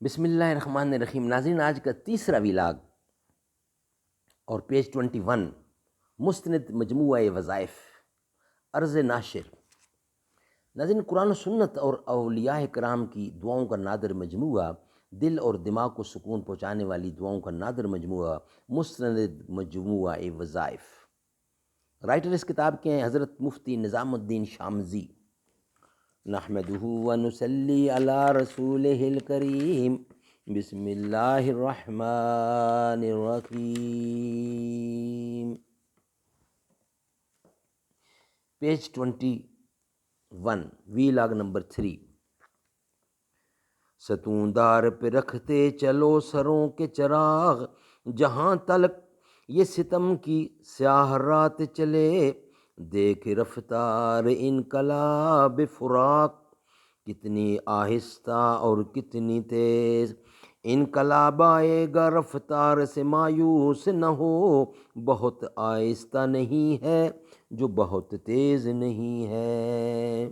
بسم اللہ الرحمن الرحیم۔ ناظرین، آج کا تیسرا ویلاگ اور پیج 21، مستند مجموعہ وظائف، عرض ناشر۔ ناظرین، قرآن و سنت اور اولیاء کرام کی دعاؤں کا نادر مجموعہ، دل اور دماغ کو سکون پہنچانے والی دعاؤں کا نادر مجموعہ، مستند مجموعہ وظائف۔ رائٹر اس کتاب کے ہیں حضرت مفتی نظام الدین شامزی۔ نحمدہ ونصلی علی رسولہ الکریم، بسم اللہ الرحمن الرحیم۔ Page 21، vlog number 3۔ ستون دار پہ رکھتے چلو سروں کے چراغ، جہاں تلک یہ ستم کی سیاہ رات چلے، دیکھ رفتار انقلاب فراق، کتنی آہستہ اور کتنی تیز۔ انقلاب آئے گا رفتار سے مایوس نہ ہو، بہت آہستہ نہیں ہے جو بہت تیز نہیں ہے۔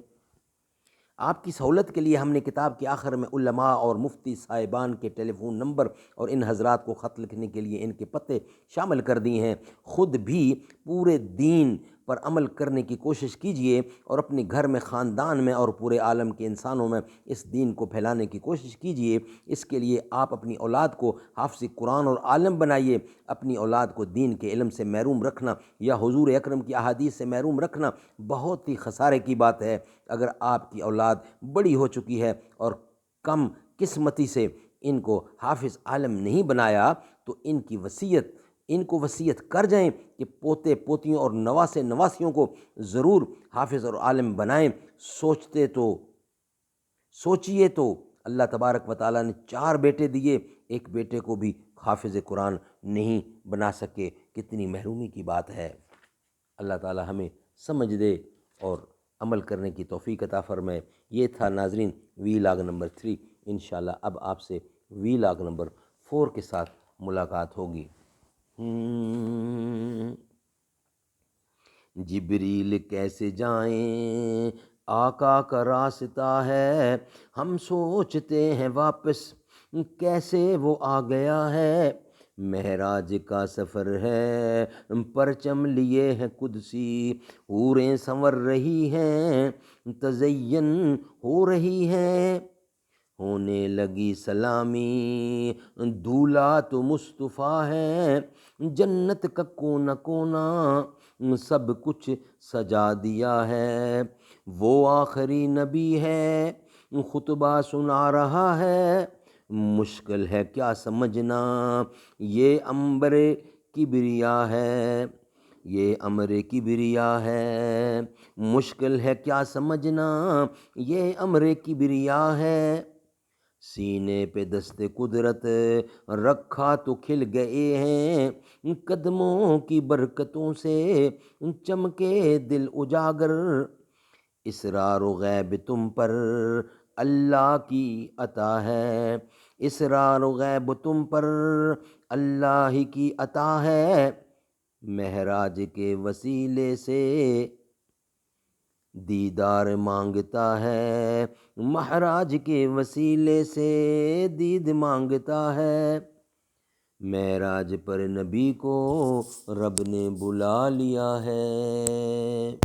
آپ کی سہولت کے لیے ہم نے کتاب کے آخر میں علماء اور مفتی صاحبان کے ٹیلی فون نمبر اور ان حضرات کو خط لکھنے کے لیے ان کے پتے شامل کر دی ہیں۔ خود بھی پورے دین پر عمل کرنے کی کوشش کیجئے اور اپنے گھر میں، خاندان میں اور پورے عالم کے انسانوں میں اس دین کو پھیلانے کی کوشش کیجئے۔ اس کے لیے آپ اپنی اولاد کو حافظ قرآن اور عالم بنائیے۔ اپنی اولاد کو دین کے علم سے محروم رکھنا یا حضور اکرم کی احادیث سے محروم رکھنا بہت ہی خسارے کی بات ہے۔ اگر آپ کی اولاد بڑی ہو چکی ہے اور کم قسمتی سے ان کو حافظ عالم نہیں بنایا تو ان کو وصیت کر جائیں کہ پوتے پوتیوں اور نواسے نواسیوں کو ضرور حافظ اور عالم بنائیں۔ سوچئے تو اللہ تبارک و تعالیٰ نے 4 بیٹے دیے، ایک بیٹے کو بھی حافظ قرآن نہیں بنا سکے۔ کتنی محرومی کی بات ہے۔ اللہ تعالیٰ ہمیں سمجھ دے اور عمل کرنے کی توفیق عطا فرمائے۔ یہ تھا ناظرین ویلاگ نمبر 3۔ انشاءاللہ اب آپ سے ویلاگ نمبر 4 کے ساتھ ملاقات ہوگی۔ جبریل کیسے جائیں آقا کا راستہ ہے، ہم سوچتے ہیں واپس کیسے وہ آ گیا ہے۔ معراج کا سفر ہے پرچم لیے ہیں قدسی، حوریں سنور رہی ہیں تزین ہو رہی ہیں، ہونے لگی سلامی دولہا تو مصطفیٰ ہے، جنت کا کونا کونا سب کچھ سجا دیا ہے، وہ آخری نبی ہے خطبہ سنا رہا ہے، مشکل ہے کیا سمجھنا یہ امر کبریا ہے، یہ امر کبریا ہے، مشکل ہے کیا سمجھنا یہ امر کبریا ہے، سینے پہ دست قدرت رکھا تو کھل گئے ہیں، قدموں کی برکتوں سے چمکے دل اجاگر، اسرار و غیب تم پر اللہ کی عطا ہے، اسرار و غیب تم پر اللہ ہی کی عطا ہے، معراج کے وسیلے سے دیدار مانگتا ہے، معراج کے وسیلے سے دید مانگتا ہے، معراج پر نبی کو رب نے بلا لیا ہے۔